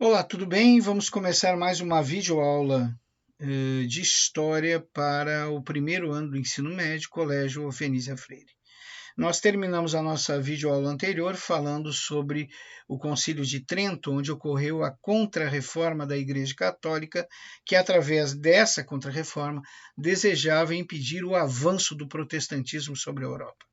Olá, tudo bem? Vamos começar mais uma videoaula de História para o primeiro ano do ensino médio, Colégio Ofenícia Freire. Nós terminamos a nossa videoaula anterior falando sobre o Concílio de Trento, onde ocorreu a Contra-Reforma da Igreja Católica, que através dessa Contra-Reforma desejava impedir o avanço do protestantismo sobre a Europa.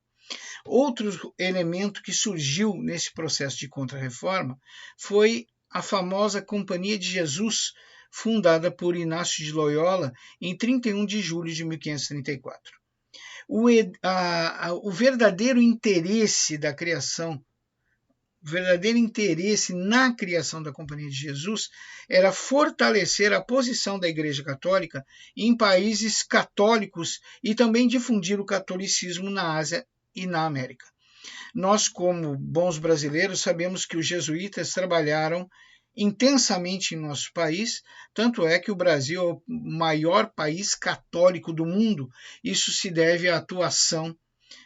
Outro elemento que surgiu nesse processo de Contra-Reforma foi a famosa Companhia de Jesus, fundada por Inácio de Loyola em 31 de julho de 1534. O verdadeiro interesse da criação, o verdadeiro interesse na criação da Companhia de Jesus era fortalecer a posição da Igreja Católica em países católicos e também difundir o catolicismo na Ásia e na América. Nós, como bons brasileiros, sabemos que os jesuítas trabalharam intensamente em nosso país, tanto é que o Brasil é o maior país católico do mundo. Isso se deve à atuação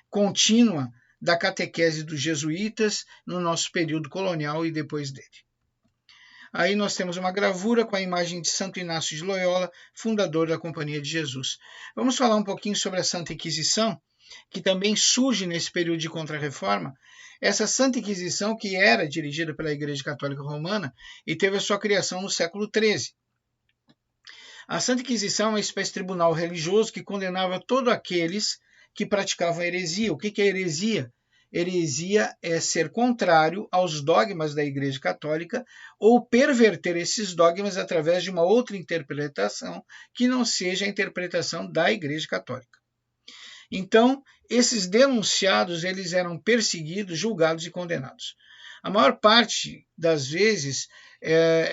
contínua da catequese dos jesuítas no nosso período colonial e depois dele. Aí nós temos uma gravura com a imagem de Santo Inácio de Loyola, fundador da Companhia de Jesus. Vamos falar um pouquinho sobre a Santa Inquisição, que também surge nesse período de Contra-Reforma. Essa Santa Inquisição, que era dirigida pela Igreja Católica Romana e teve a sua criação no século XIII. A Santa Inquisição é uma espécie de tribunal religioso que condenava todos aqueles que praticavam heresia. O que é heresia? Heresia é ser contrário aos dogmas da Igreja Católica ou perverter esses dogmas através de uma outra interpretação que não seja a interpretação da Igreja Católica. Então, esses denunciados eles eram perseguidos, julgados e condenados. A maior parte das vezes,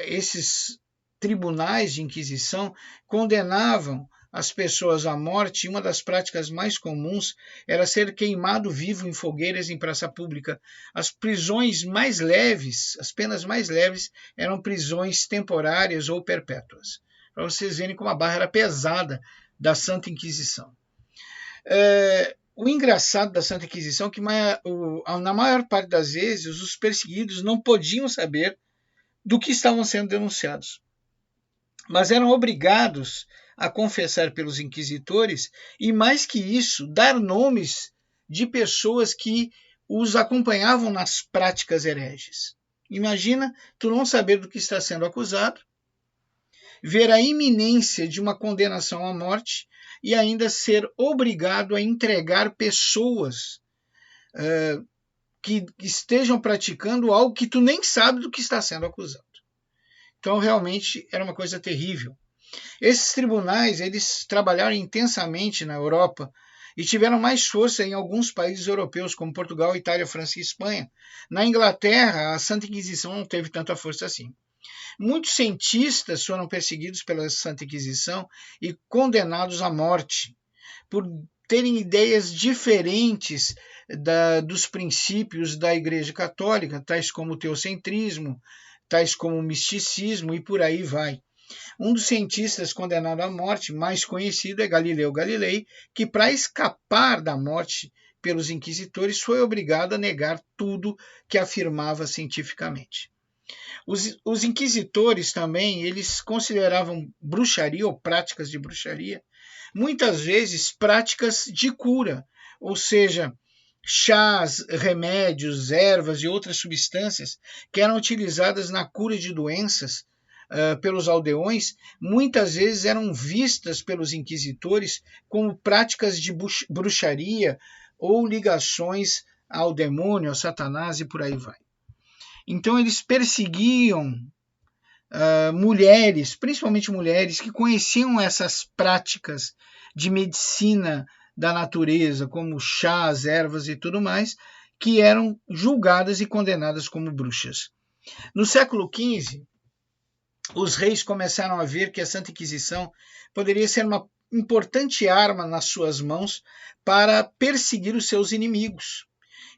esses tribunais de inquisição condenavam as pessoas à morte, e uma das práticas mais comuns era ser queimado vivo em fogueiras em praça pública. As prisões mais leves, as penas mais leves, eram prisões temporárias ou perpétuas. Para vocês verem como a barra era pesada da Santa Inquisição. O engraçado da Santa Inquisição é que, na maior parte das vezes, os perseguidos não podiam saber do que estavam sendo denunciados, mas eram obrigados a confessar pelos inquisitores e, mais que isso, dar nomes de pessoas que os acompanhavam nas práticas hereges. Imagina tu não saber do que está sendo acusado, ver a iminência de uma condenação à morte e ainda ser obrigado a entregar pessoas que estejam praticando algo que tu nem sabe do que está sendo acusado. Então, realmente, era uma coisa terrível. Esses tribunais, eles trabalharam intensamente na Europa e tiveram mais força em alguns países europeus, como Portugal, Itália, França e Espanha. Na Inglaterra, a Santa Inquisição não teve tanta força assim. Muitos cientistas foram perseguidos pela Santa Inquisição e condenados à morte por terem ideias diferentes dos princípios da Igreja Católica, tais como o teocentrismo, tais como o misticismo e por aí vai. Um dos cientistas condenado à morte mais conhecido é Galileu Galilei, que para escapar da morte pelos inquisitores foi obrigado a negar tudo que afirmava cientificamente. Os inquisitores também, eles consideravam bruxaria ou práticas de bruxaria, muitas vezes práticas de cura, ou seja, chás, remédios, ervas e outras substâncias que eram utilizadas na cura de doenças pelos aldeões, muitas vezes eram vistas pelos inquisitores como práticas de bruxaria ou ligações ao demônio, ao Satanás e por aí vai. Então eles perseguiam mulheres, principalmente mulheres, que conheciam essas práticas de medicina da natureza, como chás, ervas e tudo mais, que eram julgadas e condenadas como bruxas. No século XV, os reis começaram a ver que a Santa Inquisição poderia ser uma importante arma nas suas mãos para perseguir os seus inimigos.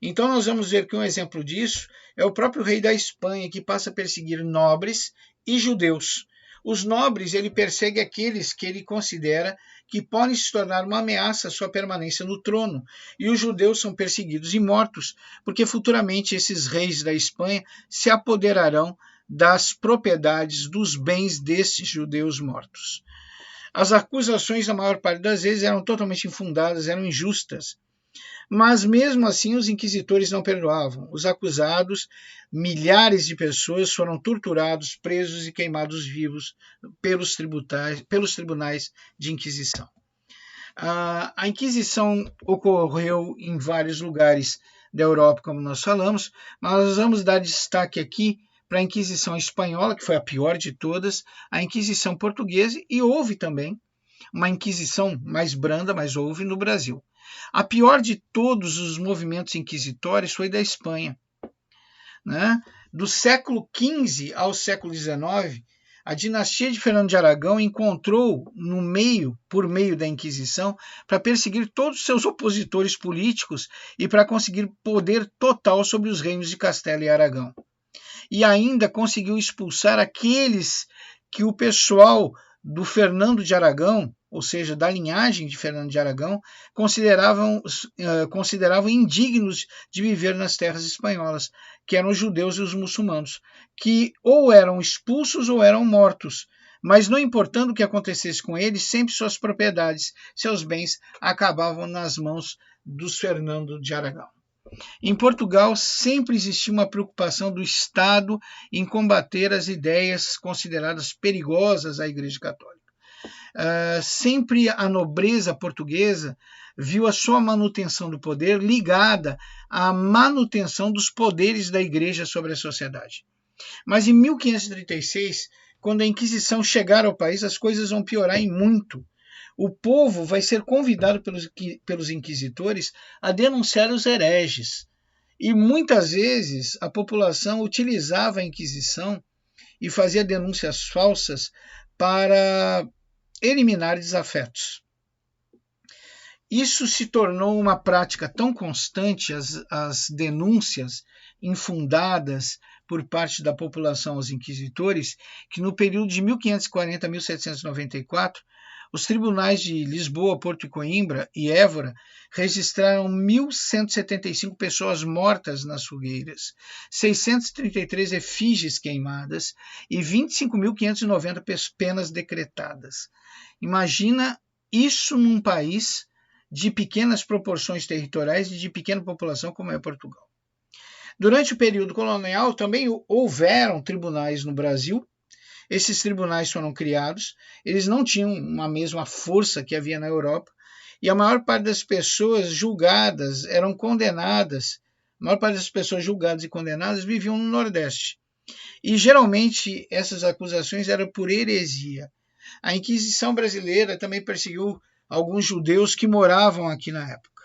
Então nós vamos ver que um exemplo disso é o próprio rei da Espanha, que passa a perseguir nobres e judeus. Os nobres ele persegue aqueles que ele considera que podem se tornar uma ameaça à sua permanência no trono. E os judeus são perseguidos e mortos, porque futuramente esses reis da Espanha se apoderarão das propriedades dos bens destes judeus mortos. As acusações, na maior parte das vezes, eram totalmente infundadas, eram injustas. Mas, mesmo assim, os inquisitores não perdoavam. Os acusados, milhares de pessoas, foram torturados, presos e queimados vivos pelos tribunais de Inquisição. A Inquisição ocorreu em vários lugares da Europa, como nós falamos, mas nós vamos dar destaque aqui para a Inquisição espanhola, que foi a pior de todas, a Inquisição portuguesa, e houve também uma Inquisição mais branda, mas houve no Brasil. A pior de todos os movimentos inquisitórios foi da Espanha. Né? Do século XV ao século XIX, a dinastia de Fernando de Aragão encontrou por meio da Inquisição, para perseguir todos os seus opositores políticos e para conseguir poder total sobre os reinos de Castela e Aragão. E ainda conseguiu expulsar aqueles que o pessoal do Fernando de Aragão, ou seja, da linhagem de Fernando de Aragão, consideravam indignos de viver nas terras espanholas, que eram os judeus e os muçulmanos, que ou eram expulsos ou eram mortos. Mas não importando o que acontecesse com eles, sempre suas propriedades, seus bens, acabavam nas mãos dos Fernando de Aragão. Em Portugal, sempre existiu uma preocupação do Estado em combater as ideias consideradas perigosas à Igreja Católica. Sempre a nobreza portuguesa viu a sua manutenção do poder ligada à manutenção dos poderes da Igreja sobre a sociedade. Mas em 1536, quando a Inquisição chegar ao país, as coisas vão piorar em muito. O povo vai ser convidado pelos inquisitores a denunciar os hereges. E muitas vezes a população utilizava a Inquisição e fazia denúncias falsas para eliminar desafetos. Isso se tornou uma prática tão constante, as denúncias infundadas por parte da população aos inquisitores, que no período de 1540 a 1794, os tribunais de Lisboa, Porto e Coimbra e Évora registraram 1.175 pessoas mortas nas fogueiras, 633 efígies queimadas e 25.590 penas decretadas. Imagina isso num país de pequenas proporções territoriais e de pequena população como é Portugal. Durante o período colonial também houveram tribunais no Brasil. Esses tribunais foram criados, eles não tinham a mesma força que havia na Europa, e a maior parte das pessoas julgadas eram condenadas, a maior parte das pessoas julgadas e condenadas viviam no Nordeste. E geralmente essas acusações eram por heresia. A Inquisição brasileira também perseguiu alguns judeus que moravam aqui na época.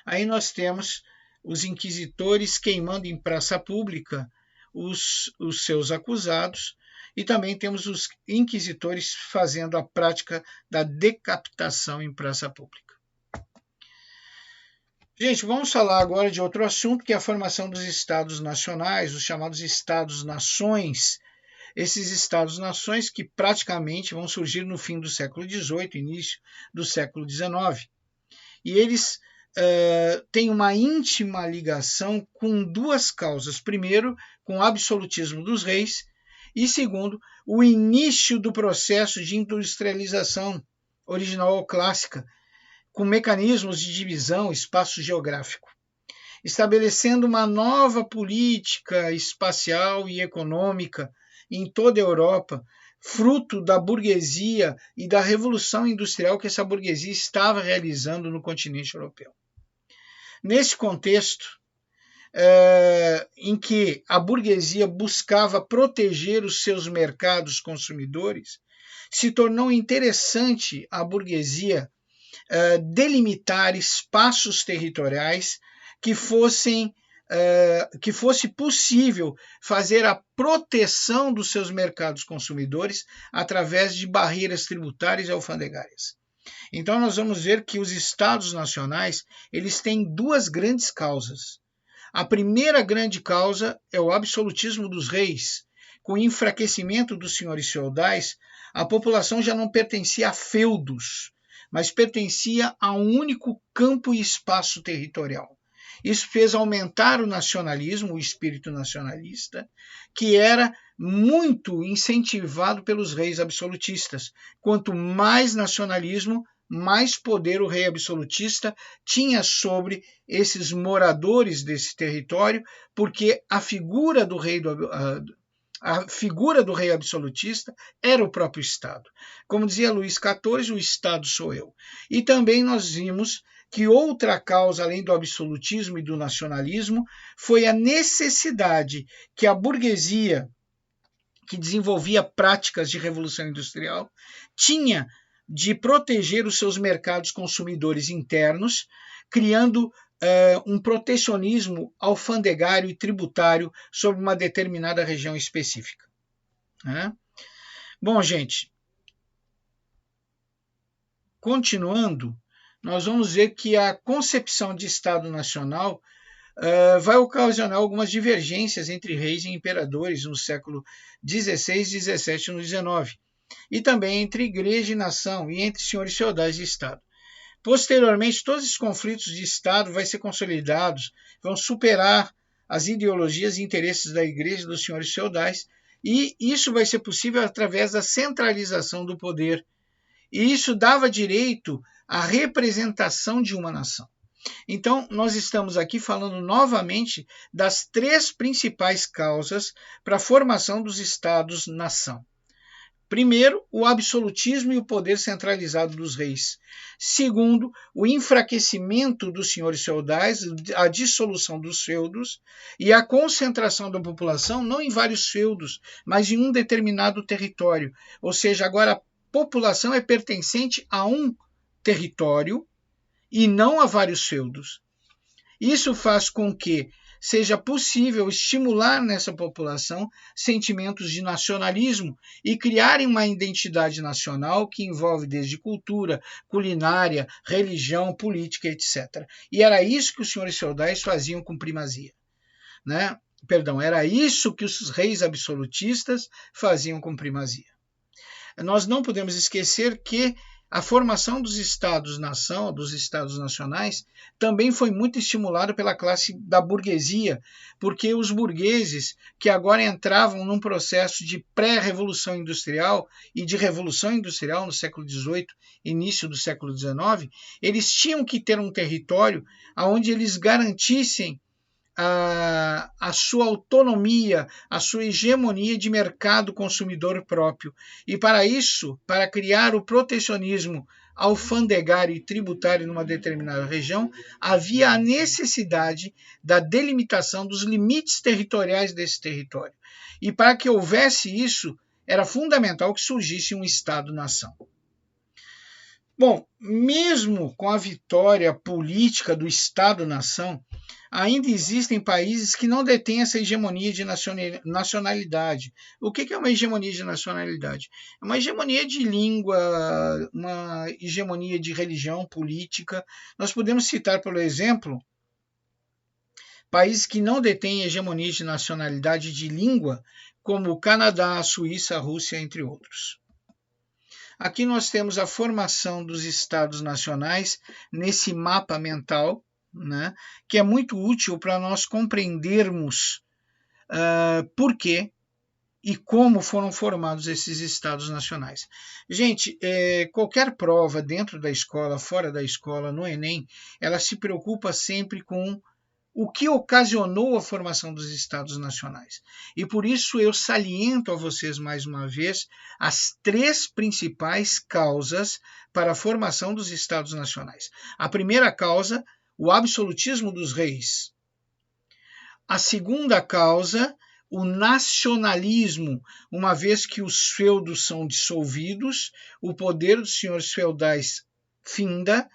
Aí nós temos os inquisitores queimando em praça pública os seus acusados, e também temos os inquisitores fazendo a prática da decapitação em praça pública. Gente, vamos falar agora de outro assunto, que é a formação dos Estados nacionais, os chamados Estados-nações. Esses Estados-nações que praticamente vão surgir no fim do século XVIII, início do século XIX. E eles têm uma íntima ligação com duas causas. Primeiro, com o absolutismo dos reis, e segundo, o início do processo de industrialização original ou clássica, com mecanismos de divisão, espaço geográfico, estabelecendo uma nova política espacial e econômica em toda a Europa, fruto da burguesia e da revolução industrial que essa burguesia estava realizando no continente europeu. Nesse contexto, em que a burguesia buscava proteger os seus mercados consumidores, se tornou interessante a burguesia delimitar espaços territoriais que fosse possível fazer a proteção dos seus mercados consumidores através de barreiras tributárias e alfandegárias. Então nós vamos ver que os Estados nacionais eles têm duas grandes causas. A primeira grande causa é o absolutismo dos reis. Com o enfraquecimento dos senhores feudais, a população já não pertencia a feudos, mas pertencia a um único campo e espaço territorial. Isso fez aumentar o nacionalismo, o espírito nacionalista, que era muito incentivado pelos reis absolutistas. Quanto mais nacionalismo, mais poder o rei absolutista tinha sobre esses moradores desse território, porque a figura do rei absolutista era o próprio Estado. Como dizia Luís XIV, o Estado sou eu. E também nós vimos que outra causa, além do absolutismo e do nacionalismo, foi a necessidade que a burguesia, que desenvolvia práticas de revolução industrial, tinha de proteger os seus mercados consumidores internos, criando um protecionismo alfandegário e tributário sobre uma determinada região específica. Bom, gente, continuando, nós vamos ver que a concepção de Estado Nacional vai ocasionar algumas divergências entre reis e imperadores no século XVI, XVII e XIX, e também entre igreja e nação e entre senhores feudais e Estado. Posteriormente, todos esses conflitos de Estado vão ser consolidados, vão superar as ideologias e interesses da igreja e dos senhores feudais, e isso vai ser possível através da centralização do poder. E isso dava direito à representação de uma nação. Então, nós estamos aqui falando novamente das 3 principais causas para a formação dos Estados-nação. Primeiro, o absolutismo e o poder centralizado dos reis. Segundo, o enfraquecimento dos senhores feudais, a dissolução dos feudos e a concentração da população não em vários feudos, mas em um determinado território. Ou seja, agora a população é pertencente a um território e não a vários feudos. Isso faz com que seja possível estimular nessa população sentimentos de nacionalismo e criarem uma identidade nacional que envolve desde cultura, culinária, religião, política, etc. E era isso que os senhores feudais faziam com primazia. Era isso que os reis absolutistas faziam com primazia. Nós não podemos esquecer que a formação dos Estados-nação, dos Estados nacionais, também foi muito estimulada pela classe da burguesia, porque os burgueses, que agora entravam num processo de pré-revolução industrial e de revolução industrial no século XVIII, início do século XIX, eles tinham que ter um território onde eles garantissem a sua autonomia, a sua hegemonia de mercado consumidor próprio. E para isso, para criar o protecionismo alfandegário e tributário numa determinada região, havia a necessidade da delimitação dos limites territoriais desse território. E para que houvesse isso, era fundamental que surgisse um Estado-nação. Bom, mesmo com a vitória política do Estado-nação, ainda existem países que não detêm essa hegemonia de nacionalidade. O que é uma hegemonia de nacionalidade? É uma hegemonia de língua, uma hegemonia de religião, política. Nós podemos citar, por exemplo, países que não detêm hegemonia de nacionalidade de língua, como o Canadá, a Suíça, a Rússia, entre outros. Aqui nós temos a formação dos Estados nacionais nesse mapa mental, que é muito útil para nós compreendermos por que e como foram formados esses Estados nacionais. Gente, qualquer prova dentro da escola, fora da escola, no Enem, ela se preocupa sempre com o que ocasionou a formação dos Estados nacionais. E por isso eu saliento a vocês mais uma vez as 3 principais causas para a formação dos Estados nacionais. A primeira causa, o absolutismo dos reis. A segunda causa, o nacionalismo, uma vez que os feudos são dissolvidos, o poder dos senhores feudais finda,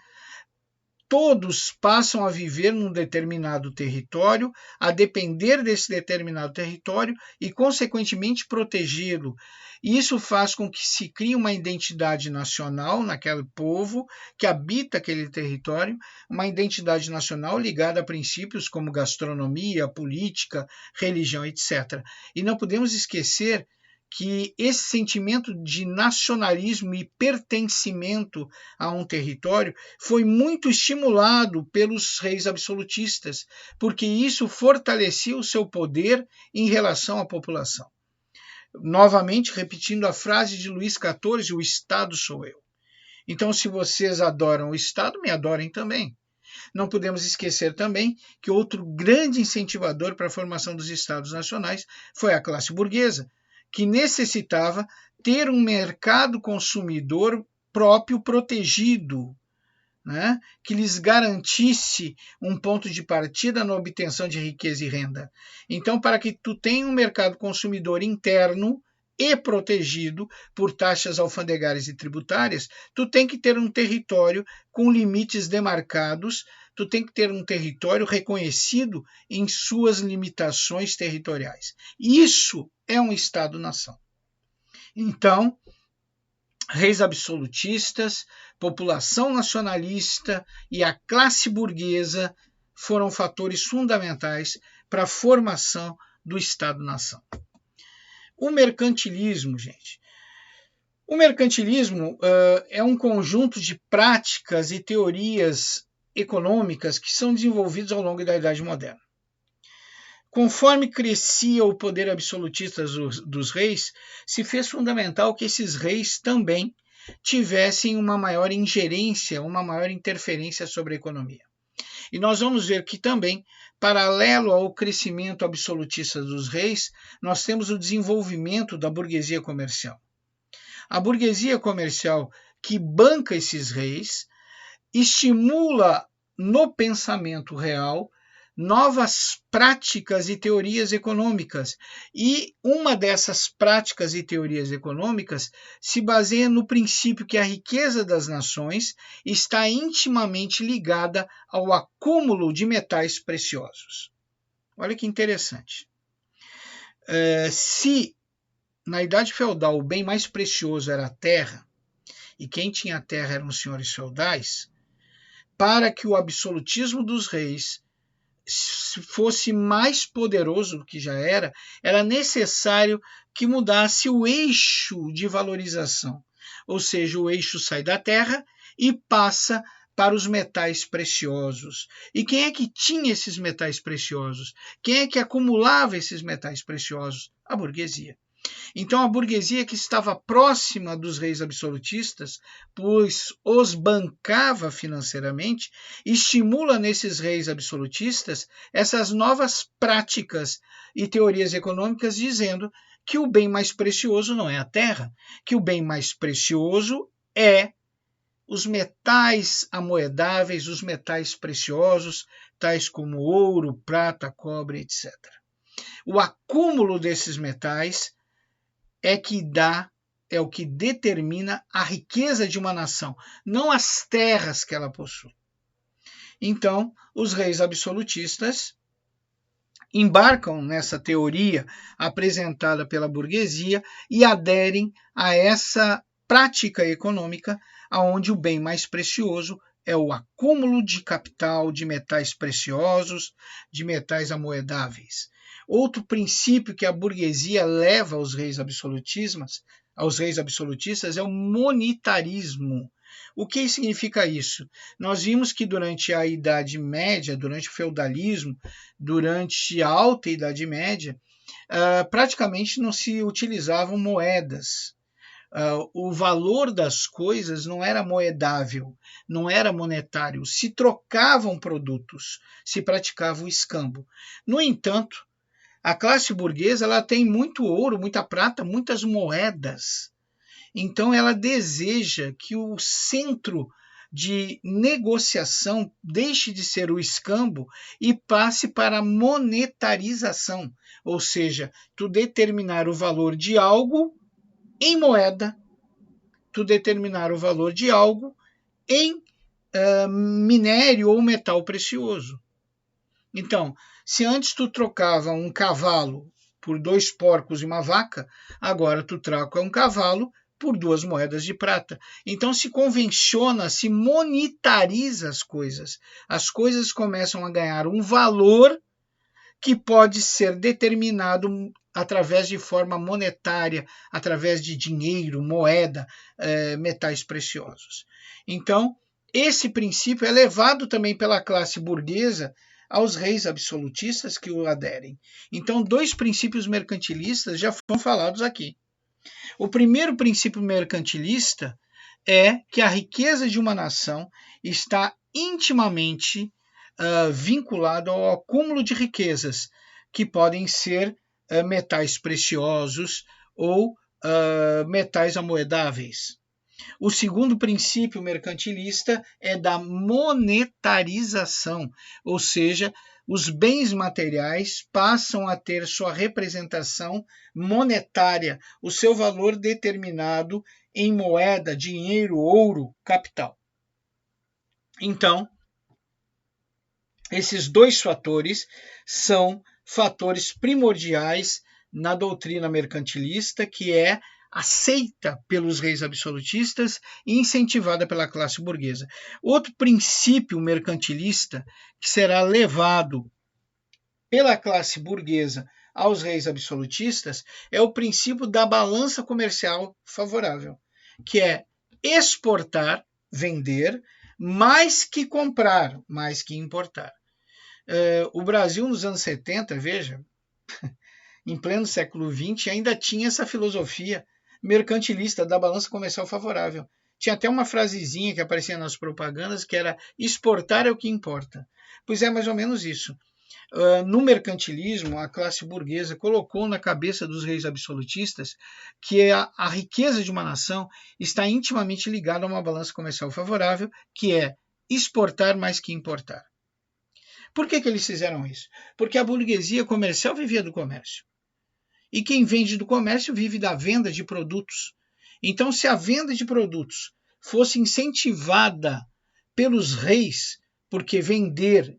todos passam a viver num determinado território, a depender desse determinado território e, consequentemente, protegê-lo. Isso faz com que se crie uma identidade nacional naquele povo que habita aquele território, uma identidade nacional ligada a princípios como gastronomia, política, religião, etc. E não podemos esquecer que esse sentimento de nacionalismo e pertencimento a um território foi muito estimulado pelos reis absolutistas, porque isso fortalecia o seu poder em relação à população. Novamente, repetindo a frase de Luís XIV, o Estado sou eu. Então, se vocês adoram o Estado, me adorem também. Não podemos esquecer também que outro grande incentivador para a formação dos Estados nacionais foi a classe burguesa, que necessitava ter um mercado consumidor próprio protegido, né, que lhes garantisse um ponto de partida na obtenção de riqueza e renda. Então, para que tu tenha um mercado consumidor interno e protegido por taxas alfandegárias e tributárias, tu tem que ter um território com limites demarcados, tu tem que ter um território reconhecido em suas limitações territoriais. Isso é um Estado-nação. Então, reis absolutistas, população nacionalista e a classe burguesa foram fatores fundamentais para a formação do Estado-nação. O mercantilismo, gente. O mercantilismo é um conjunto de práticas e teorias econômicas que são desenvolvidos ao longo da Idade Moderna. Conforme crescia o poder absolutista dos reis, se fez fundamental que esses reis também tivessem uma maior ingerência, uma maior interferência sobre a economia. E nós vamos ver que também, paralelo ao crescimento absolutista dos reis, nós temos o desenvolvimento da burguesia comercial. A burguesia comercial que banca esses reis estimula no pensamento real novas práticas e teorias econômicas. E uma dessas práticas e teorias econômicas se baseia no princípio que a riqueza das nações está intimamente ligada ao acúmulo de metais preciosos. Olha que interessante. Se na Idade Feudal o bem mais precioso era a terra, e quem tinha a terra eram os senhores feudais, para que o absolutismo dos reis fosse mais poderoso do que já era necessário que mudasse o eixo de valorização. Ou seja, o eixo sai da terra e passa para os metais preciosos. E quem é que tinha esses metais preciosos? Quem é que acumulava esses metais preciosos? A burguesia. Então, a burguesia que estava próxima dos reis absolutistas, pois os bancava financeiramente, estimula nesses reis absolutistas essas novas práticas e teorias econômicas, dizendo que o bem mais precioso não é a terra, que o bem mais precioso é os metais amoedáveis, os metais preciosos, tais como ouro, prata, cobre, etc. O acúmulo desses metais é o que determina a riqueza de uma nação, não as terras que ela possui. Então, os reis absolutistas embarcam nessa teoria apresentada pela burguesia e aderem a essa prática econômica, onde o bem mais precioso é o acúmulo de capital, de metais preciosos, de metais amoedáveis. Outro princípio que a burguesia leva aos reis absolutistas é o monetarismo. O que significa isso? Nós vimos que durante a Idade Média, durante o feudalismo, durante a Alta Idade Média, praticamente não se utilizavam moedas. O valor das coisas não era moedável, não era monetário. Se trocavam produtos, se praticava o escambo. No entanto, a classe burguesa ela tem muito ouro, muita prata, muitas moedas. Então ela deseja que o centro de negociação deixe de ser o escambo e passe para a monetarização, ou seja, tu determinar o valor de algo em moeda, tu determinar o valor de algo em minério ou metal precioso. Então, se antes tu trocava um cavalo por 2 porcos e uma vaca, agora tu troca um cavalo por 2 moedas de prata. Então se convenciona, se monetariza as coisas. As coisas começam a ganhar um valor que pode ser determinado através de forma monetária, através de dinheiro, moeda, metais preciosos. Então, esse princípio é levado também pela classe burguesa aos reis absolutistas que o aderem. Então, dois princípios mercantilistas já foram falados aqui. O primeiro princípio mercantilista é que a riqueza de uma nação está intimamente vinculada ao acúmulo de riquezas, que podem ser metais preciosos ou metais amoedáveis. O segundo princípio mercantilista é da monetarização, ou seja, os bens materiais passam a ter sua representação monetária, o seu valor determinado em moeda, dinheiro, ouro, capital. Então, esses dois fatores são fatores primordiais na doutrina mercantilista, que é aceita pelos reis absolutistas e incentivada pela classe burguesa. Outro princípio mercantilista que será levado pela classe burguesa aos reis absolutistas é o princípio da balança comercial favorável, que é exportar, vender, mais que comprar, mais que importar. O Brasil nos anos 70, veja, em pleno século XX, ainda tinha essa filosofia mercantilista da balança comercial favorável. Tinha até uma frasezinha que aparecia nas propagandas que era exportar é o que importa. Pois é mais ou menos isso. No mercantilismo, a classe burguesa colocou na cabeça dos reis absolutistas que a riqueza de uma nação está intimamente ligada a uma balança comercial favorável, que é exportar mais que importar. Por que eles fizeram isso? Porque a burguesia comercial vivia do comércio. E quem vende do comércio vive da venda de produtos. Então, se a venda de produtos fosse incentivada pelos reis, porque vender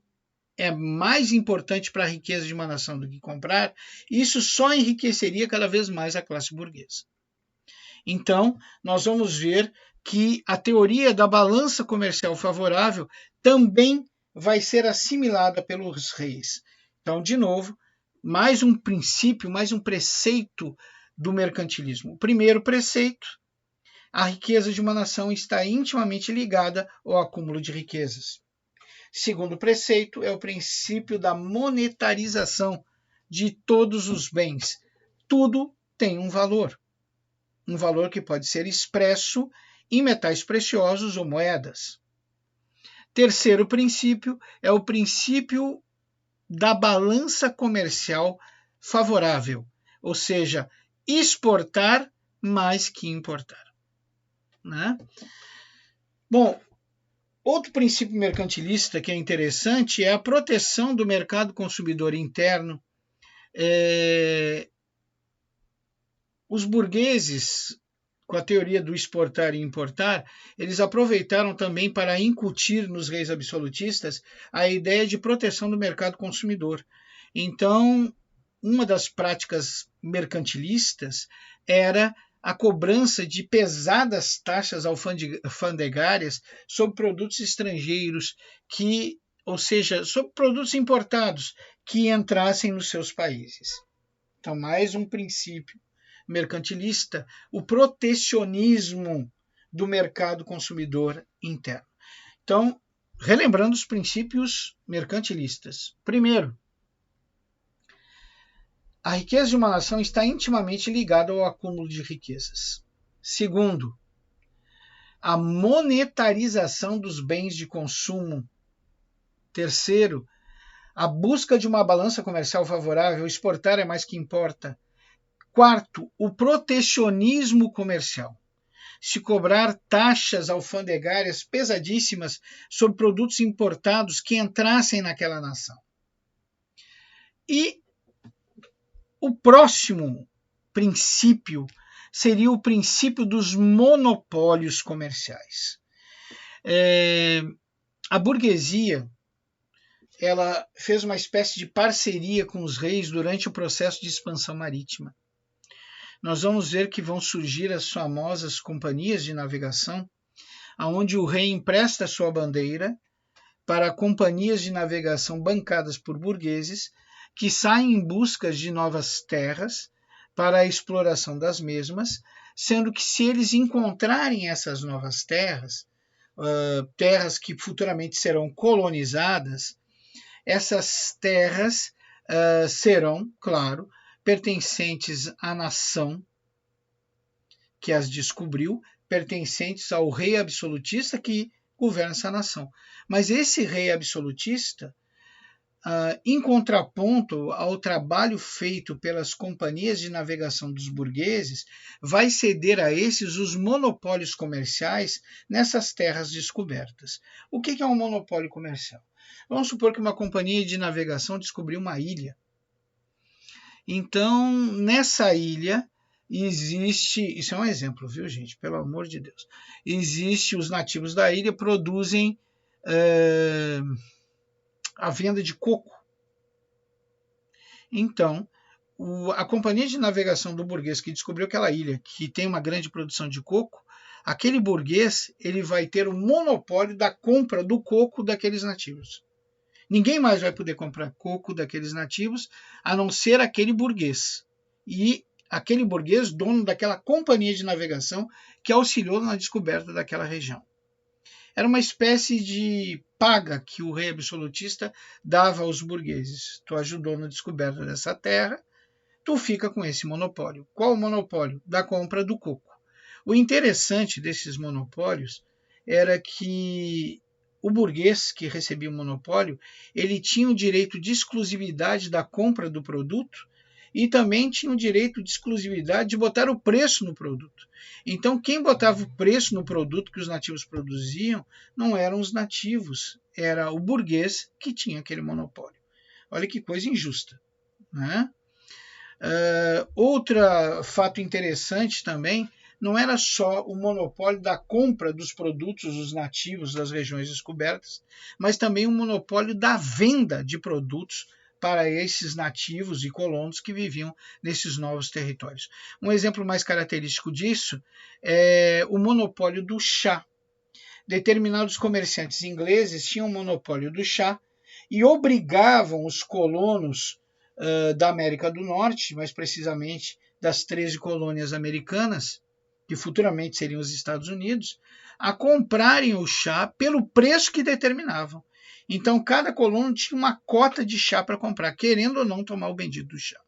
é mais importante para a riqueza de uma nação do que comprar, isso só enriqueceria cada vez mais a classe burguesa. Então, nós vamos ver que a teoria da balança comercial favorável também vai ser assimilada pelos reis. Então, de novo, mais um princípio, mais um preceito do mercantilismo. O primeiro preceito, a riqueza de uma nação está intimamente ligada ao acúmulo de riquezas. Segundo preceito é o princípio da monetarização de todos os bens. Tudo tem um valor que pode ser expresso em metais preciosos ou moedas. Terceiro princípio é o princípio da balança comercial favorável, ou seja, exportar mais que importar. Né? Bom, outro princípio mercantilista que é interessante é a proteção do mercado consumidor interno. Os burgueses, com a teoria do exportar e importar, eles aproveitaram também para incutir nos reis absolutistas a ideia de proteção do mercado consumidor. Então, uma das práticas mercantilistas era a cobrança de pesadas taxas alfandegárias sobre produtos estrangeiros, ou seja, sobre produtos importados que entrassem nos seus países. Então, mais um princípio mercantilista, o protecionismo do mercado consumidor interno. Então, relembrando os princípios mercantilistas. Primeiro, a riqueza de uma nação está intimamente ligada ao acúmulo de riquezas. Segundo, a monetarização dos bens de consumo. Terceiro, a busca de uma balança comercial favorável, exportar é mais que importa. Quarto, o protecionismo comercial. Se cobrar taxas alfandegárias pesadíssimas sobre produtos importados que entrassem naquela nação. E o próximo princípio seria o princípio dos monopólios comerciais. A burguesia ela fez uma espécie de parceria com os reis durante o processo de expansão marítima. Nós vamos ver que vão surgir as famosas companhias de navegação, onde o rei empresta sua bandeira para companhias de navegação bancadas por burgueses, que saem em busca de novas terras para a exploração das mesmas, sendo que se eles encontrarem essas novas terras, terras que futuramente serão colonizadas, essas terras serão, claro, pertencentes à nação que as descobriu, pertencentes ao rei absolutista que governa essa nação. Mas esse rei absolutista, em contraponto ao trabalho feito pelas companhias de navegação dos burgueses, vai ceder a esses os monopólios comerciais nessas terras descobertas. O que é um monopólio comercial? Vamos supor que uma companhia de navegação descobriu uma ilha. Então, nessa ilha existe, isso é um exemplo, viu, gente? Pelo amor de Deus. Existe, os nativos da ilha produzem a venda de coco. Então, a companhia de navegação do burguês que descobriu aquela ilha, que tem uma grande produção de coco, aquele burguês ele vai ter o monopólio da compra do coco daqueles nativos. Ninguém mais vai poder comprar coco daqueles nativos, a não ser aquele burguês. E aquele burguês, dono daquela companhia de navegação que auxiliou na descoberta daquela região. Era uma espécie de paga que o rei absolutista dava aos burgueses. Tu ajudou na descoberta dessa terra, tu fica com esse monopólio. Qual o monopólio? Da compra do coco. O interessante desses monopólios era que o burguês que recebia o monopólio, ele tinha o direito de exclusividade da compra do produto e também tinha o direito de exclusividade de botar o preço no produto. Então, quem botava o preço no produto que os nativos produziam não eram os nativos, era o burguês que tinha aquele monopólio. Olha que coisa injusta, né? Outro fato interessante também, não era só o monopólio da compra dos produtos dos nativos das regiões descobertas, mas também o monopólio da venda de produtos para esses nativos e colonos que viviam nesses novos territórios. Um exemplo mais característico disso é o monopólio do chá. Determinados comerciantes ingleses tinham o monopólio do chá e obrigavam os colonos da América do Norte, mais precisamente das 13 colônias americanas, que futuramente seriam os Estados Unidos, a comprarem o chá pelo preço que determinavam. Então, cada colono tinha uma cota de chá para comprar, querendo ou não tomar o bendito do chá.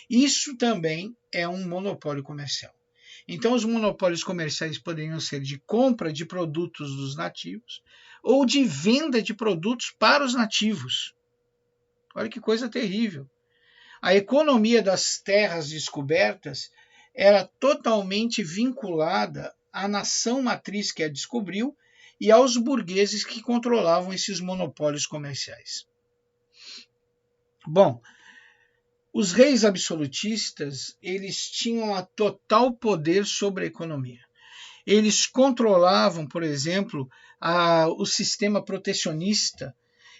Isso também é um monopólio comercial. Então, os monopólios comerciais poderiam ser de compra de produtos dos nativos ou de venda de produtos para os nativos. Olha que coisa terrível. A economia das terras descobertas era totalmente vinculada à nação matriz que a descobriu e aos burgueses que controlavam esses monopólios comerciais. Bom, os reis absolutistas, eles tinham a total poder sobre a economia. Eles controlavam, por exemplo, o sistema protecionista,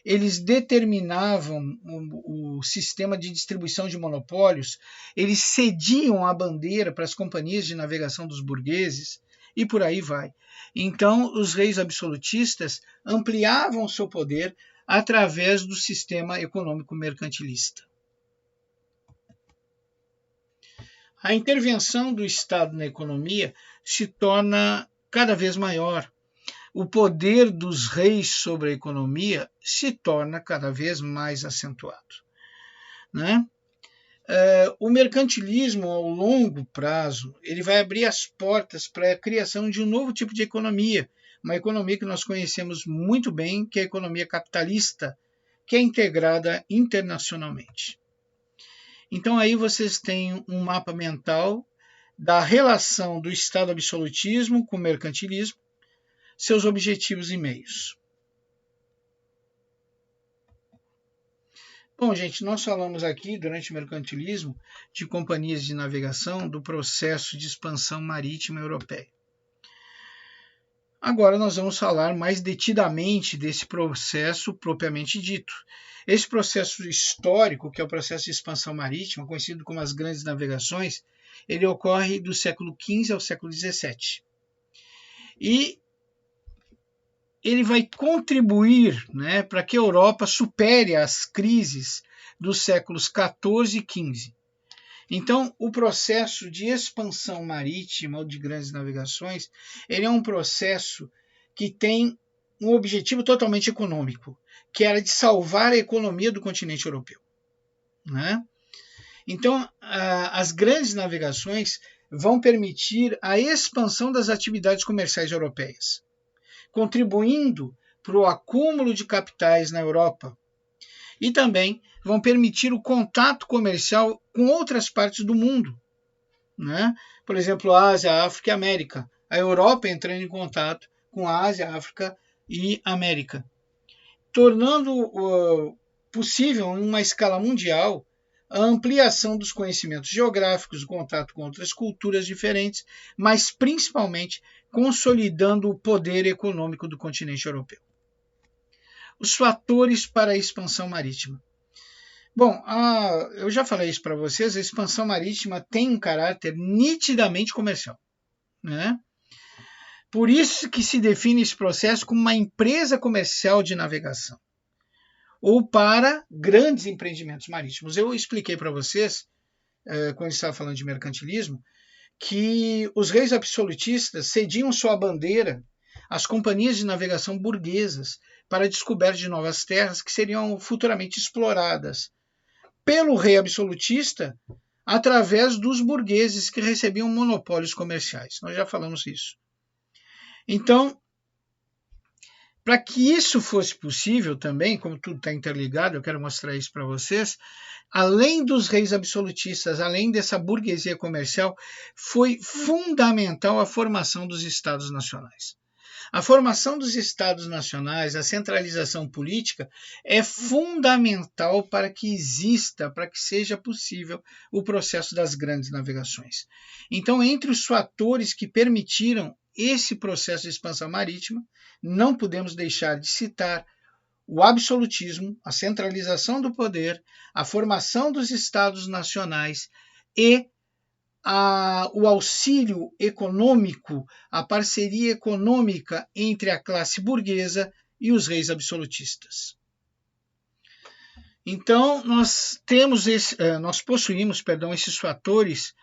eles determinavam o sistema de distribuição de monopólios, eles cediam a bandeira para as companhias de navegação dos burgueses e por aí vai. Então, os reis absolutistas ampliavam seu poder através do sistema econômico mercantilista. A intervenção do Estado na economia se torna cada vez maior. O poder dos reis sobre a economia se torna cada vez mais acentuado, né? O mercantilismo, ao longo prazo, ele vai abrir as portas para a criação de um novo tipo de economia, uma economia que nós conhecemos muito bem, que é a economia capitalista, que é integrada internacionalmente. Então aí vocês têm um mapa mental da relação do Estado absolutismo com o mercantilismo, seus objetivos e meios. Bom, gente, nós falamos aqui, durante o mercantilismo, de companhias de navegação, do processo de expansão marítima europeia. Agora nós vamos falar mais detidamente desse processo propriamente dito. Esse processo histórico, que é o processo de expansão marítima, conhecido como as grandes navegações, ele ocorre do século XV ao século XVII. E ele vai contribuir, né, para que a Europa supere as crises dos séculos XIV e XV. Então, o processo de expansão marítima ou de grandes navegações, ele é um processo que tem um objetivo totalmente econômico, que era de salvar a economia do continente europeu, né? Então, as grandes navegações vão permitir a expansão das atividades comerciais europeias, contribuindo para o acúmulo de capitais na Europa e também vão permitir o contato comercial com outras partes do mundo, né? Por exemplo, Ásia, África e América. A Europa entrando em contato com a Ásia, África e América, tornando possível, em uma escala mundial, a ampliação dos conhecimentos geográficos, o contato com outras culturas diferentes, mas principalmente consolidando o poder econômico do continente europeu. Os fatores para a expansão marítima. Bom, eu já falei isso para vocês, a expansão marítima tem um caráter nitidamente comercial, né? Por isso que se define esse processo como uma empresa comercial de navegação, ou para grandes empreendimentos marítimos. Eu expliquei para vocês, quando estava falando de mercantilismo, que os reis absolutistas cediam sua bandeira às companhias de navegação burguesas para a descoberta de novas terras que seriam futuramente exploradas pelo rei absolutista através dos burgueses que recebiam monopólios comerciais. Nós já falamos isso. Então, para que isso fosse possível também, como tudo está interligado, eu quero mostrar isso para vocês, além dos reis absolutistas, além dessa burguesia comercial, foi fundamental a formação dos Estados nacionais. A formação dos Estados nacionais, a centralização política, é fundamental para que exista, para que seja possível o processo das grandes navegações. Então, entre os fatores que permitiram esse processo de expansão marítima, não podemos deixar de citar o absolutismo, a centralização do poder, a formação dos Estados nacionais e o auxílio econômico, a parceria econômica entre a classe burguesa e os reis absolutistas. Então, nós possuímos esses fatores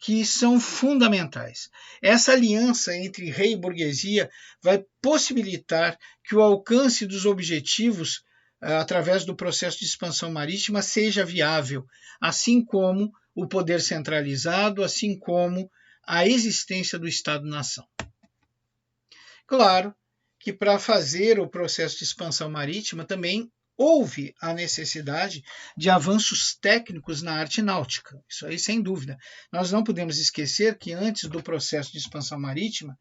que são fundamentais. Essa aliança entre rei e burguesia vai possibilitar que o alcance dos objetivos através do processo de expansão marítima seja viável, assim como o poder centralizado, assim como a existência do Estado-nação. Claro que para fazer o processo de expansão marítima também houve a necessidade de avanços técnicos na arte náutica, isso aí sem dúvida. Nós não podemos esquecer que antes do processo de expansão marítima,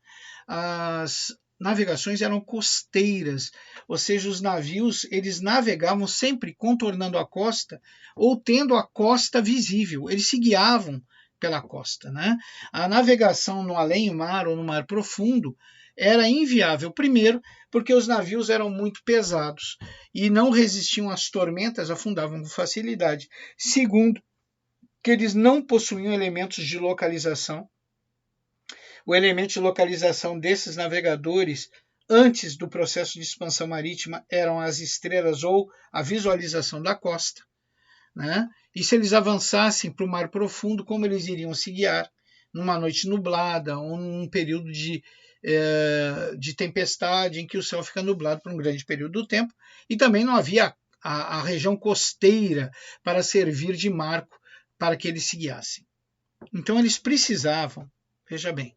as navegações eram costeiras, ou seja, os navios eles navegavam sempre contornando a costa ou tendo a costa visível, eles se guiavam pela costa, né? A navegação no além-mar ou no mar profundo era inviável, primeiro, porque os navios eram muito pesados e não resistiam às tormentas, afundavam com facilidade. Segundo, que eles não possuíam elementos de localização. O elemento de localização desses navegadores, antes do processo de expansão marítima, eram as estrelas ou a visualização da costa, né? E se eles avançassem para o mar profundo, como eles iriam se guiar numa noite nublada ou num período de tempestade em que o céu fica nublado por um grande período do tempo, e também não havia a região costeira para servir de marco para que eles se guiassem. Então eles precisavam, veja bem,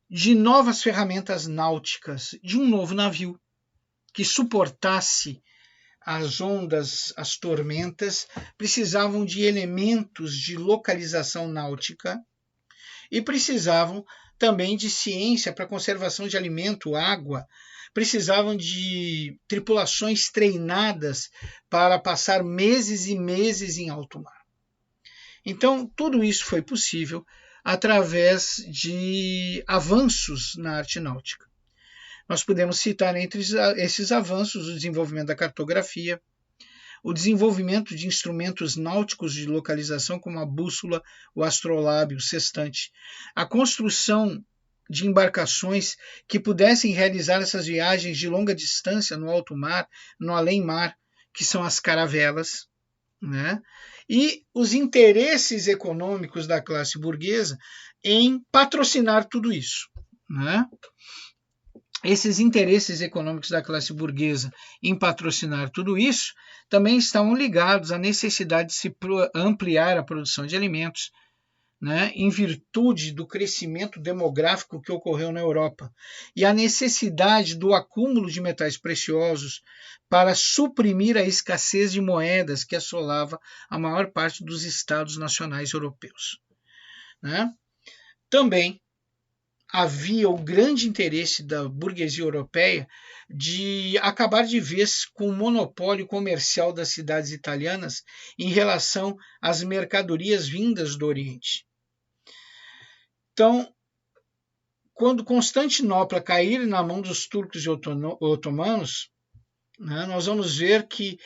de novas ferramentas náuticas, de um novo navio que suportasse as ondas, as tormentas, precisavam de elementos de localização náutica e precisavam também de ciência para conservação de alimento, água, precisavam de tripulações treinadas para passar meses e meses em alto mar. Então, tudo isso foi possível através de avanços na arte náutica. Nós podemos citar entre esses avanços o desenvolvimento da cartografia, o desenvolvimento de instrumentos náuticos de localização como a bússola, o astrolábio, o sextante, a construção de embarcações que pudessem realizar essas viagens de longa distância no alto mar, no além-mar, que são as caravelas, né? E os interesses econômicos da classe burguesa em patrocinar tudo isso, né? Esses interesses econômicos da classe burguesa em patrocinar tudo isso também estão ligados à necessidade de se ampliar a produção de alimentos, né, em virtude do crescimento demográfico que ocorreu na Europa, e a necessidade do acúmulo de metais preciosos para suprimir a escassez de moedas que assolava a maior parte dos estados nacionais europeus, né? Também havia o grande interesse da burguesia europeia de acabar de vez com o monopólio comercial das cidades italianas em relação às mercadorias vindas do Oriente. Então, quando Constantinopla cair na mão dos turcos e otomanos, né, nós vamos ver que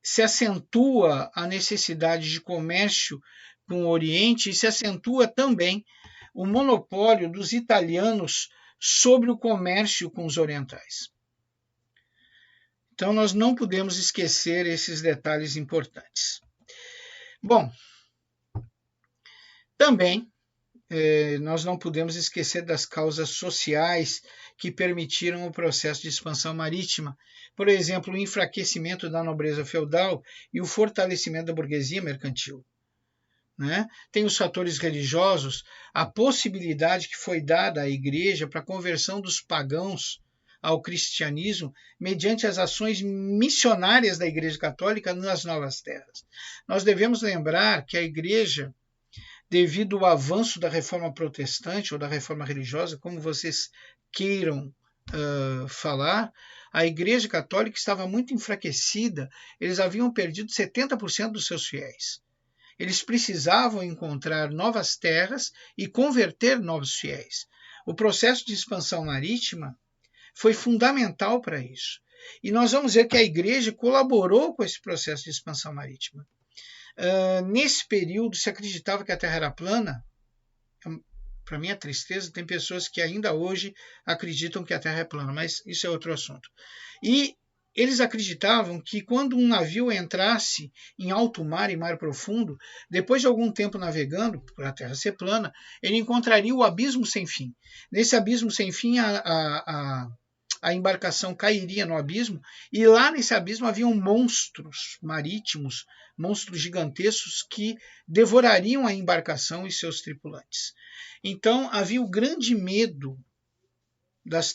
se acentua a necessidade de comércio com o Oriente e se acentua também o monopólio dos italianos sobre o comércio com os orientais. Então, nós não podemos esquecer esses detalhes importantes. Bom, também nós não podemos esquecer das causas sociais que permitiram o processo de expansão marítima, por exemplo, o enfraquecimento da nobreza feudal e o fortalecimento da burguesia mercantil. Né? Tem os fatores religiosos, a possibilidade que foi dada à Igreja para a conversão dos pagãos ao cristianismo mediante as ações missionárias da Igreja Católica nas novas terras. Nós devemos lembrar que a Igreja, devido ao avanço da reforma protestante ou da reforma religiosa, como vocês queiram falar, a Igreja Católica estava muito enfraquecida, eles haviam perdido 70% dos seus fiéis. Eles precisavam encontrar novas terras e converter novos fiéis. O processo de expansão marítima foi fundamental para isso. E nós vamos ver que a Igreja colaborou com esse processo de expansão marítima. Nesse período, se acreditava que a Terra era plana. Para minha tristeza, tem pessoas que ainda hoje acreditam que a Terra é plana, mas isso é outro assunto. E eles acreditavam que quando um navio entrasse em alto mar e mar profundo, depois de algum tempo navegando, por a Terra ser plana, ele encontraria o abismo sem fim. Nesse abismo sem fim, a embarcação cairia no abismo, e lá nesse abismo haviam monstros marítimos, monstros gigantescos que devorariam a embarcação e seus tripulantes. Então havia o grande medo das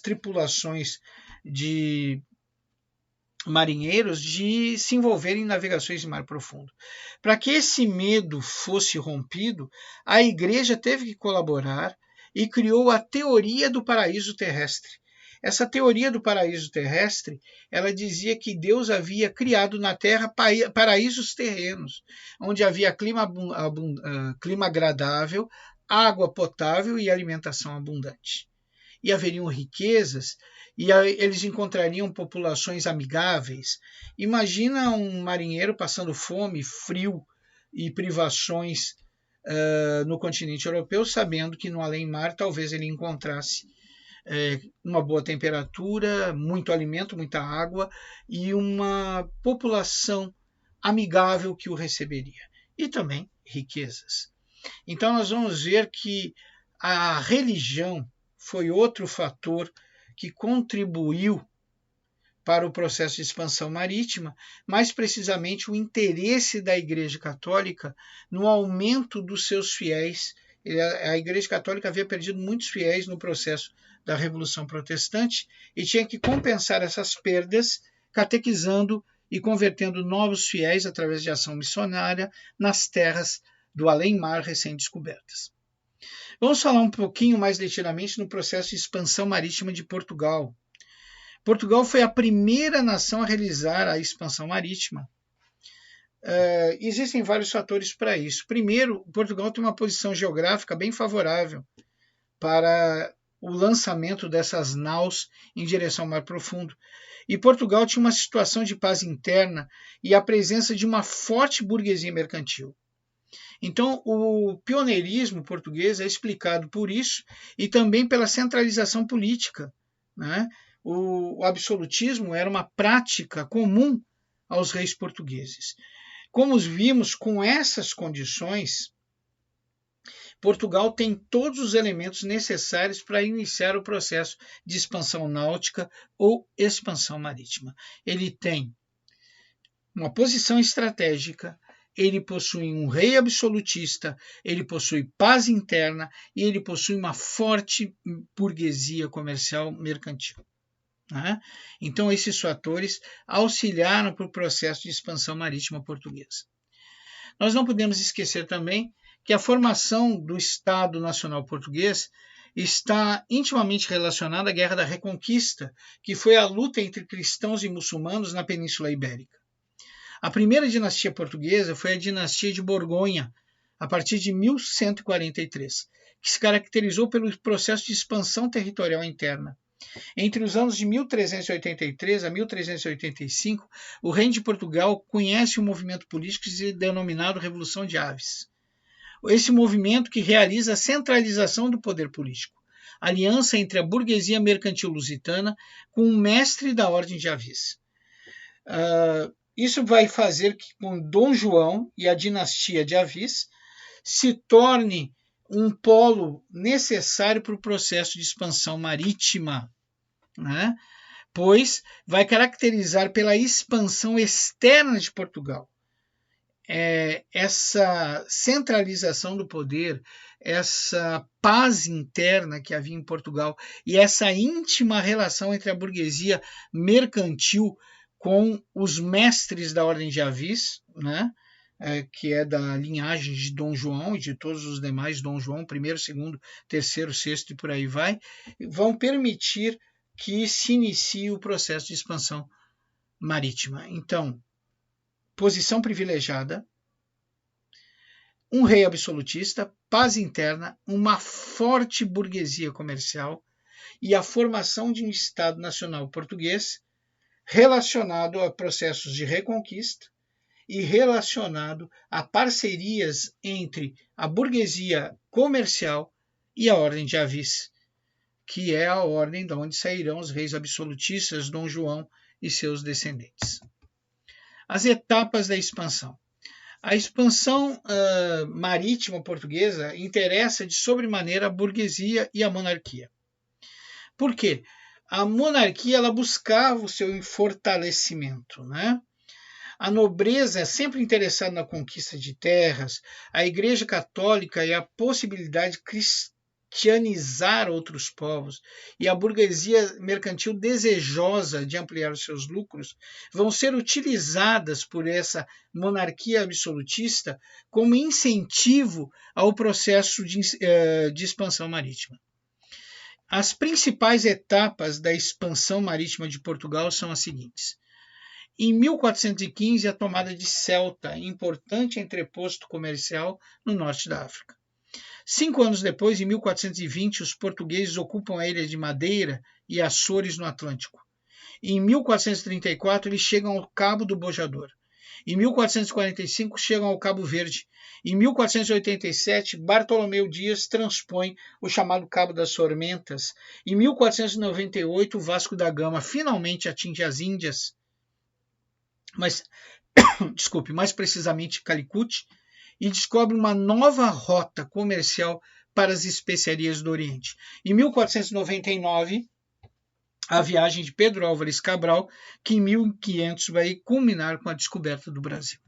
tripulações de marinheiros de se envolverem em navegações de mar profundo. Para que esse medo fosse rompido, a Igreja teve que colaborar e criou a teoria do paraíso terrestre. Essa teoria do paraíso terrestre, ela dizia que Deus havia criado na Terra paraísos terrenos, onde havia clima agradável, água potável e alimentação abundante. E haveriam riquezas, e eles encontrariam populações amigáveis. Imagina um marinheiro passando fome, frio e privações no continente europeu, sabendo que no além-mar talvez ele encontrasse uma boa temperatura, muito alimento, muita água e uma população amigável que o receberia. E também riquezas. Então nós vamos ver que a religião foi outro fator que contribuiu para o processo de expansão marítima, mais precisamente o interesse da Igreja Católica no aumento dos seus fiéis. A Igreja Católica havia perdido muitos fiéis no processo da Revolução Protestante e tinha que compensar essas perdas catequizando e convertendo novos fiéis através de ação missionária nas terras do além-mar recém-descobertas. Vamos falar um pouquinho mais detidamente no processo de expansão marítima de Portugal. Portugal foi a primeira nação a realizar a expansão marítima. Existem vários fatores para isso. Primeiro, Portugal tem uma posição geográfica bem favorável para o lançamento dessas naus em direção ao mar profundo. E Portugal tinha uma situação de paz interna e a presença de uma forte burguesia mercantil. Então, o pioneirismo português é explicado por isso e também pela centralização política, né? O absolutismo era uma prática comum aos reis portugueses. Como vimos, com essas condições, Portugal tem todos os elementos necessários para iniciar o processo de expansão náutica ou expansão marítima. Ele tem uma posição estratégica, ele possui um rei absolutista, ele possui paz interna e ele possui uma forte burguesia comercial mercantil. Então, esses fatores auxiliaram para o processo de expansão marítima portuguesa. Nós não podemos esquecer também que a formação do Estado Nacional Português está intimamente relacionada à Guerra da Reconquista, que foi a luta entre cristãos e muçulmanos na Península Ibérica. A primeira dinastia portuguesa foi a dinastia de Borgonha, a partir de 1143, que se caracterizou pelo processo de expansão territorial interna. Entre os anos de 1383 a 1385, o Reino de Portugal conhece um movimento político denominado Revolução de Aves. Esse movimento que realiza a centralização do poder político, aliança entre a burguesia mercantil lusitana com o mestre da Ordem de Avis. Isso vai fazer que com Dom João e a dinastia de Avis se torne um polo necessário para o processo de expansão marítima, pois vai caracterizar pela expansão externa de Portugal. Essa centralização do poder, essa paz interna que havia em Portugal e essa íntima relação entre a burguesia mercantil com os mestres da Ordem de Avis, que é da linhagem de Dom João e de todos os demais, Dom João, primeiro, segundo, terceiro, sexto e por aí vai, vão permitir que se inicie o processo de expansão marítima. Então, posição privilegiada, um rei absolutista, paz interna, uma forte burguesia comercial e a formação de um Estado Nacional Português relacionado a processos de reconquista e relacionado a parcerias entre a burguesia comercial e a Ordem de Avis, que é a ordem de onde sairão os reis absolutistas, Dom João e seus descendentes. As etapas da expansão. A expansão marítima portuguesa interessa de sobremaneira a burguesia e a monarquia. Por quê? A monarquia ela buscava o seu fortalecimento, A nobreza é sempre interessada na conquista de terras, a Igreja Católica e a possibilidade de cristianizar outros povos e a burguesia mercantil desejosa de ampliar os seus lucros vão ser utilizadas por essa monarquia absolutista como incentivo ao processo de expansão marítima. As principais etapas da expansão marítima de Portugal são as seguintes. Em 1415, a tomada de Ceuta, importante entreposto comercial no norte da África. 5 anos depois, em 1420, os portugueses ocupam a ilha de Madeira e Açores no Atlântico. Em 1434, eles chegam ao Cabo do Bojador. Em 1445, chegam ao Cabo Verde. Em 1487, Bartolomeu Dias transpõe o chamado Cabo das Tormentas. Em 1498, Vasco da Gama finalmente atinge as Índias, mais precisamente Calicut, e descobre uma nova rota comercial para as especiarias do Oriente. Em 1499, a viagem de Pedro Álvares Cabral, que em 1500 vai culminar com a descoberta do Brasil.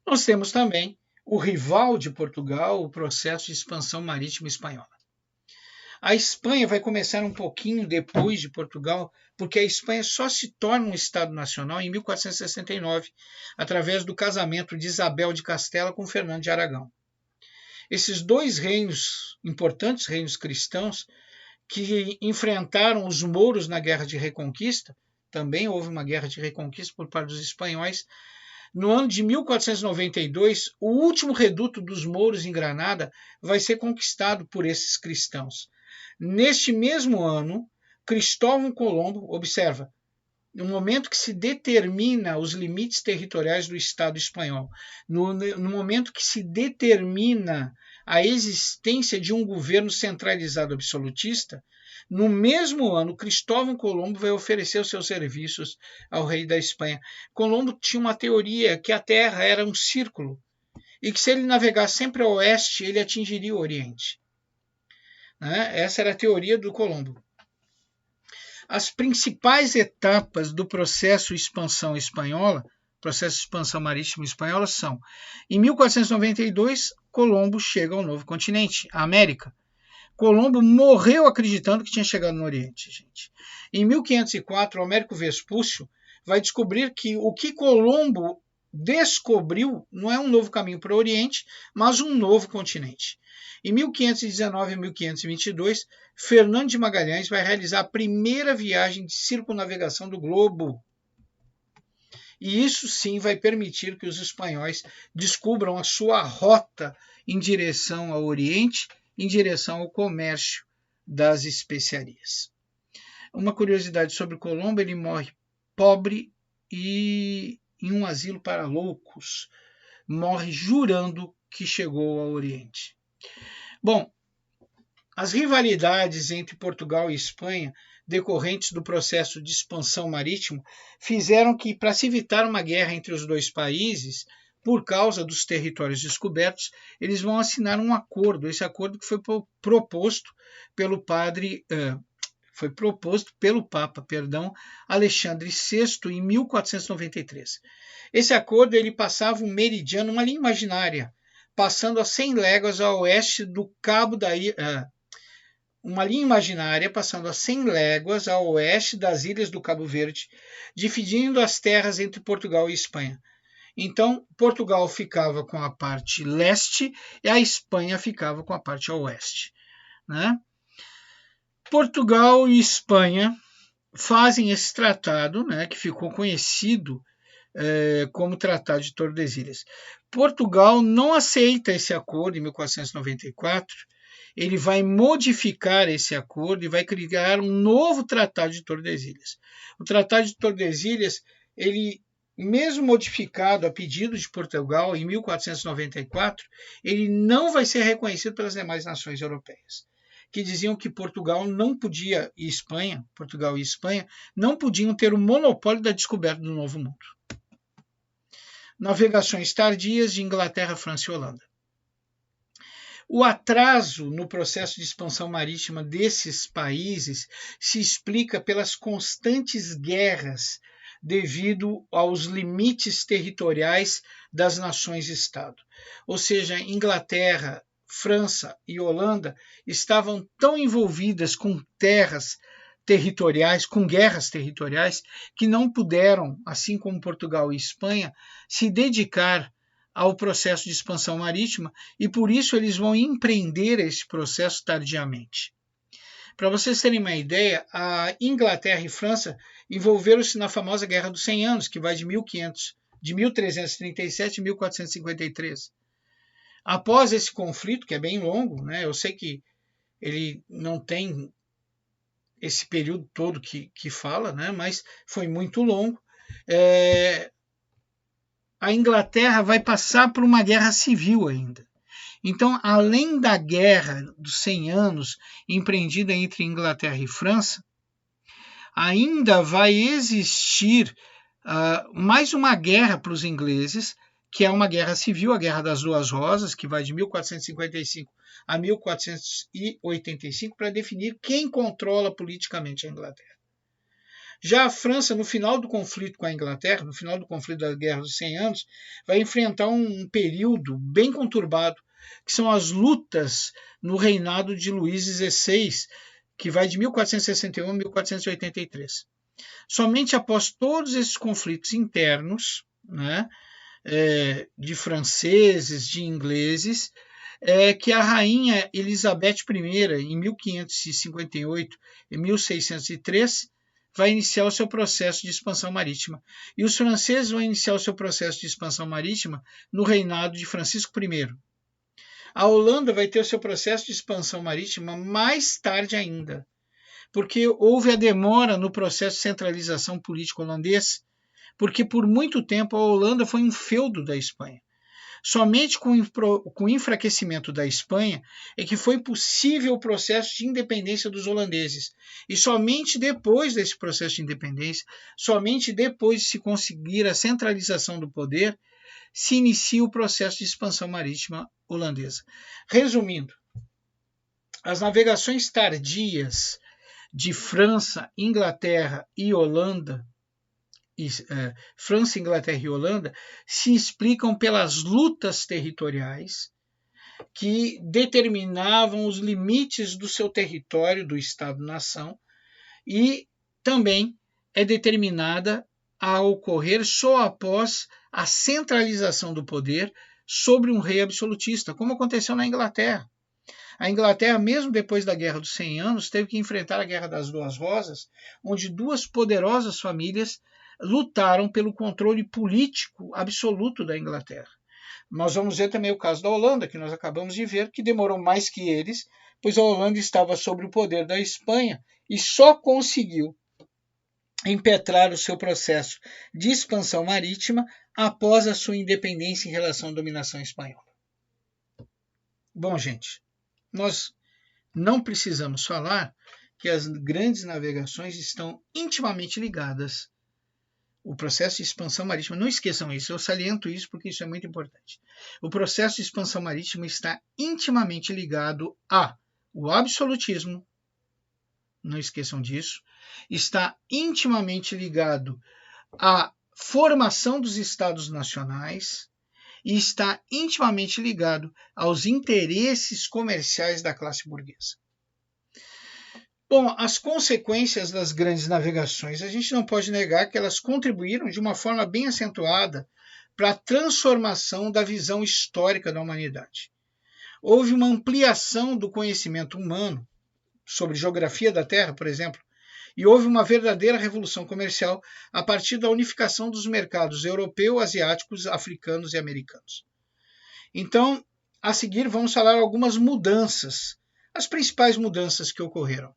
Nós temos também o rival de Portugal, o processo de expansão marítima espanhola. A Espanha vai começar um pouquinho depois de Portugal, porque a Espanha só se torna um Estado nacional em 1469, através do casamento de Isabel de Castela com Fernando de Aragão. Esses dois reinos, importantes reinos cristãos, que enfrentaram os mouros na Guerra de Reconquista, também houve uma guerra de reconquista por parte dos espanhóis. No ano de 1492, o último reduto dos mouros em Granada vai ser conquistado por esses cristãos. Neste mesmo ano, Cristóvão Colombo, observa, no momento que se determina os limites territoriais do Estado espanhol, no momento que se determina a existência de um governo centralizado absolutista, no mesmo ano, Cristóvão Colombo vai oferecer os seus serviços ao rei da Espanha. Colombo tinha uma teoria que a Terra era um círculo e que se ele navegasse sempre a oeste, ele atingiria o Oriente. Essa era a teoria do Colombo. As principais etapas do processo de expansão espanhola, processo de expansão marítima espanhola, são: em 1492, Colombo chega ao novo continente, a América. Colombo morreu acreditando que tinha chegado no Oriente, gente. Em 1504, o Américo Vespúcio vai descobrir que o que Colombo descobriu não é um novo caminho para o Oriente, mas um novo continente. Em 1519 e 1522, Fernando de Magalhães vai realizar a primeira viagem de circunnavegação do globo. E isso sim vai permitir que os espanhóis descubram a sua rota em direção ao Oriente, em direção ao comércio das especiarias. Uma curiosidade sobre Colombo: ele morre pobre e em um asilo para loucos. Morre jurando que chegou ao Oriente. Bom, as rivalidades entre Portugal e Espanha, decorrentes do processo de expansão marítima, fizeram que, para se evitar uma guerra entre os dois países, por causa dos territórios descobertos, eles vão assinar um acordo. Esse acordo que foi proposto pelo Papa Alexandre VI em 1493. Esse acordo ele passava um meridiano, uma linha imaginária, passando a 100 léguas a oeste do Cabo da uma linha imaginária passando a 100 léguas a oeste das ilhas do Cabo Verde, dividindo as terras entre Portugal e Espanha. Então, Portugal ficava com a parte leste e a Espanha ficava com a parte oeste. Portugal e Espanha fazem esse tratado, que ficou conhecido como Tratado de Tordesilhas. Portugal não aceita esse acordo em 1494, ele vai modificar esse acordo e vai criar um novo Tratado de Tordesilhas. O Tratado de Tordesilhas, ele, mesmo modificado a pedido de Portugal em 1494, ele não vai ser reconhecido pelas demais nações europeias, que diziam que Portugal e Espanha não podiam ter o monopólio da descoberta do Novo Mundo. Navegações tardias de Inglaterra, França e Holanda. O atraso no processo de expansão marítima desses países se explica pelas constantes guerras devido aos limites territoriais das nações-estado. Ou seja, Inglaterra, França e Holanda estavam tão envolvidas com terras territoriais, com guerras territoriais, que não puderam, assim como Portugal e Espanha, se dedicar ao processo de expansão marítima e por isso eles vão empreender esse processo tardiamente. Para vocês terem uma ideia, a Inglaterra e França envolveram-se na famosa Guerra dos 100 Anos, que vai de 1337 a 1453. Após esse conflito, que é bem longo, eu sei que ele não tem esse período todo que fala, mas foi muito longo, a Inglaterra vai passar por uma guerra civil ainda. Então, além da guerra dos 100 anos empreendida entre Inglaterra e França, ainda vai existir mais uma guerra para os ingleses, que é uma guerra civil, a Guerra das Duas Rosas, que vai de 1455 a 1485, para definir quem controla politicamente a Inglaterra. Já a França, no final do conflito com a Inglaterra, no final do conflito da Guerra dos 100 Anos, vai enfrentar um período bem conturbado, que são as lutas no reinado de Luís XVI, que vai de 1461 a 1483. Somente após todos esses conflitos internos, de franceses, de ingleses, que a rainha Elizabeth I, em 1558 e 1603, vai iniciar o seu processo de expansão marítima. E os franceses vão iniciar o seu processo de expansão marítima no reinado de Francisco I. A Holanda vai ter o seu processo de expansão marítima mais tarde ainda, porque houve a demora no processo de centralização política holandês, porque por muito tempo a Holanda foi um feudo da Espanha. Somente com o enfraquecimento da Espanha é que foi possível o processo de independência dos holandeses. E somente depois desse processo de independência, somente depois de se conseguir a centralização do poder, se inicia o processo de expansão marítima holandesa. Resumindo, as navegações tardias de França, Inglaterra e Holanda, França, Inglaterra e Holanda, se explicam pelas lutas territoriais que determinavam os limites do seu território, do Estado-nação, e também é determinada a ocorrer só após a centralização do poder sobre um rei absolutista, como aconteceu na Inglaterra. A Inglaterra, mesmo depois da Guerra dos 100 Anos, teve que enfrentar a Guerra das Duas Rosas, onde duas poderosas famílias lutaram pelo controle político absoluto da Inglaterra. Nós vamos ver também o caso da Holanda, que nós acabamos de ver, que demorou mais que eles, pois a Holanda estava sob o poder da Espanha e só conseguiu impetrar o seu processo de expansão marítima após a sua independência em relação à dominação espanhola. Bom, gente, nós não precisamos falar que as grandes navegações estão intimamente ligadas. O processo de expansão marítima, não esqueçam isso, eu saliento isso porque isso é muito importante. O processo de expansão marítima está intimamente ligado ao absolutismo, não esqueçam disso, está intimamente ligado à formação dos estados nacionais e está intimamente ligado aos interesses comerciais da classe burguesa. Bom, as consequências das grandes navegações, a gente não pode negar que elas contribuíram de uma forma bem acentuada para a transformação da visão histórica da humanidade. Houve uma ampliação do conhecimento humano sobre geografia da Terra, por exemplo, e houve uma verdadeira revolução comercial a partir da unificação dos mercados europeu, asiáticos, africanos e americanos. Então, a seguir, vamos falar algumas mudanças, as principais mudanças que ocorreram.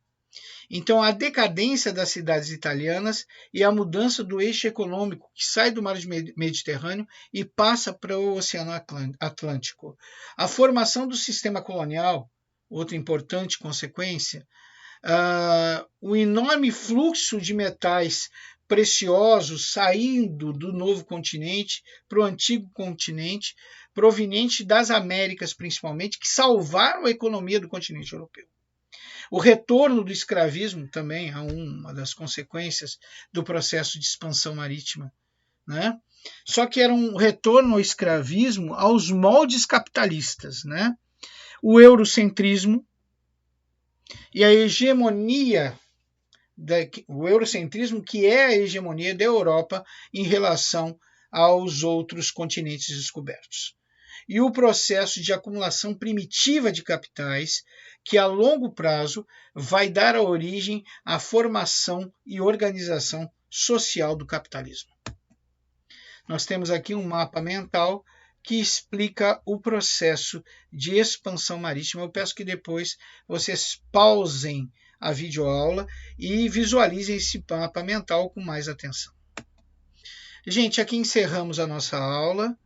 Então, a decadência das cidades italianas e a mudança do eixo econômico que sai do mar Mediterrâneo e passa para o Oceano Atlântico. A formação do sistema colonial, outra importante consequência, o enorme fluxo de metais preciosos saindo do novo continente para o antigo continente, proveniente das Américas principalmente, que salvaram a economia do continente europeu. O retorno do escravismo também é uma das consequências do processo de expansão marítima, né? Só que era um retorno ao escravismo aos moldes capitalistas, né? O eurocentrismo e a hegemonia, o eurocentrismo que é a hegemonia da Europa em relação aos outros continentes descobertos. E o processo de acumulação primitiva de capitais, que a longo prazo vai dar a origem à formação e organização social do capitalismo. Nós temos aqui um mapa mental que explica o processo de expansão marítima. Eu peço que depois vocês pausem a videoaula e visualizem esse mapa mental com mais atenção. Gente, aqui encerramos a nossa aula.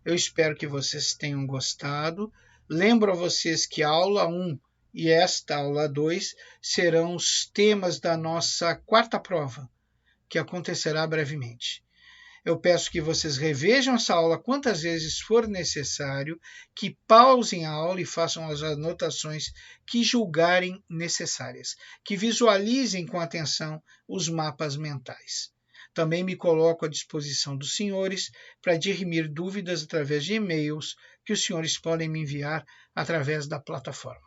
Eu espero que vocês tenham gostado. Lembro a vocês que a aula 1 e esta aula 2 serão os temas da nossa quarta prova, que acontecerá brevemente. Eu peço que vocês revejam essa aula quantas vezes for necessário, que pausem a aula e façam as anotações que julgarem necessárias, que visualizem com atenção os mapas mentais. Também me coloco à disposição dos senhores para dirimir dúvidas através de e-mails que os senhores podem me enviar através da plataforma.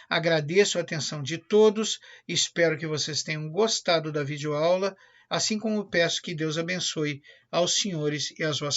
Agradeço a atenção de todos, espero que vocês tenham gostado da videoaula, assim como peço que Deus abençoe aos senhores e às vossas